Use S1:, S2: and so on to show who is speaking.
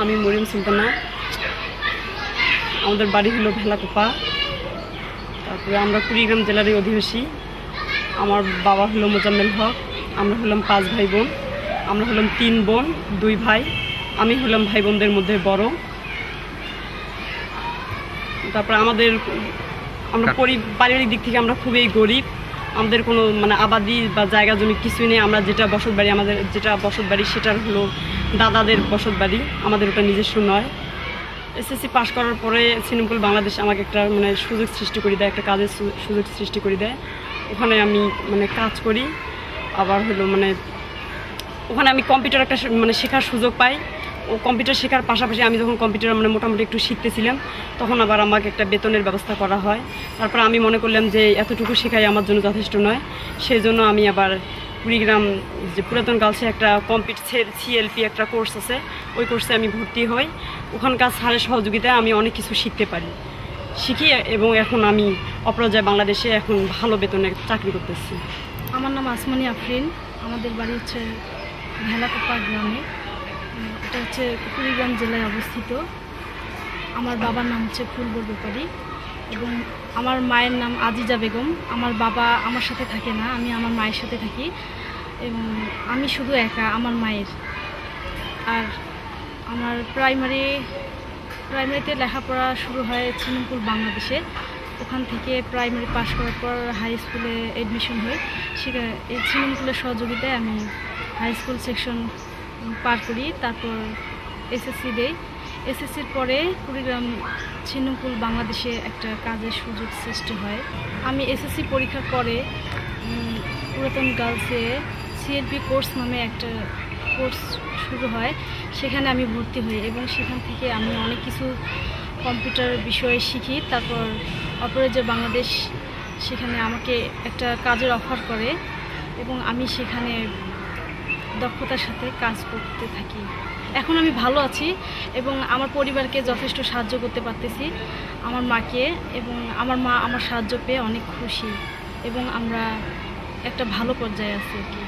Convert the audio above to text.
S1: আমি মরিয়ম সুলতানা। আমাদের বাড়ি হলো ভেলাকোপা। তারপরে আমরা কুড়িগ্রাম জেলারই অধিবাসী। আমার বাবা হলো মোজাম্মেল হক। আমরা হলাম 5 ভাই বোন। আমরা হলাম 3 বোন 2 ভাই। আমি হলাম ভাই বোনদের মধ্যে বড়। তারপরে আমরা পারিবারিক দিক থেকে আমরা খুবই গরিব। আমাদের কোনো আবাদি বা জায়গা জমি কিছুই নেই। আমরা আমাদের যেটা বসত বাড়ি সেটা হলো দাদাদের বসত বাড়ি, আমাদের ওটা নিজস্ব নয়। এসএসসি পাশ করার পরে সিনেমপুল বাংলাদেশ আমাকে একটা সুযোগ সৃষ্টি করে দেয়, একটা কাজের সুযোগ সৃষ্টি করে দেয়। ওখানে আমি কাজ করি। আবার হলো ওখানে আমি কম্পিউটার একটা শেখার সুযোগ পাই। ও কম্পিউটার শেখার পাশাপাশি আমি যখন কম্পিউটার মোটামুটি একটু শিখতেছিলাম, তখন আবার আমাকে একটা বেতনের ব্যবস্থা করা হয়। তারপর আমি মনে করলাম যে এতটুকু শেখাই আমার জন্য যথেষ্ট নয়। সেই জন্য আমি আবার কুড়িগ্রাম যে পুরাতন গার্লসে একটা CLP একটা কোর্স আছে, ওই কোর্সে আমি ভর্তি হই। ওখানকার স্যারের সহযোগিতায় আমি অনেক কিছু শিখি এবং এখন আমি অপরাজয় বাংলাদেশে এখন ভালো বেতনে চাকরি করতেছি।
S2: আমার নাম আসমানি আফরিন। আমাদের বাড়ি হচ্ছে ভেলাকোপা গ্রামে। এটা হচ্ছে কুড়িগ্রাম জেলায় অবস্থিত। আমার বাবার নাম হচ্ছে ফুলবর ব্যাপারী এবং আমার মায়ের নাম আজিজা বেগম। আমার বাবা আমার সাথে থাকে না, আমি আমার মায়ের সাথে থাকি এবং আমি শুধু একা আমার মায়ের। আর আমার প্রাইমারিতে লেখাপড়া শুরু হয় সিনেমপুল বাংলাদেশে। ওখান থেকে প্রাইমারি পাশ করার পর হাই স্কুলে অ্যাডমিশন হই। এই সিনেমপুলের সহযোগিতায় আমি হাই স্কুল সেকশন পার করি। তারপর এসএসসি দেই। এসএসসির পরে কুড়িগ্রাম সিনেমপুল বাংলাদেশে একটা কাজের সুযোগ সৃষ্টি হয়। আমি এসএসসি পরীক্ষার পরে পুরাতন গার্লসে CLP কোর্স নামে একটা কোর্স শুরু হয়, সেখানে আমি ভর্তি হই এবং সেখান থেকে আমি অনেক কিছু কম্পিউটার বিষয়ে শিখি। তারপর অপরাজয় বাংলাদেশ সেখানে আমাকে একটা কাজের অফার করে এবং আমি সেখানে দক্ষতার সাথে কাজ করতে থাকি। এখন আমি ভালো আছি এবং আমার পরিবারকে যথেষ্ট সাহায্য করতে পারতেছি, আমার মাকে, এবং আমার মা আমার সাহায্য পেয়ে অনেক খুশি এবং আমরা একটা ভালো পর্যায়ে আছি আর কি।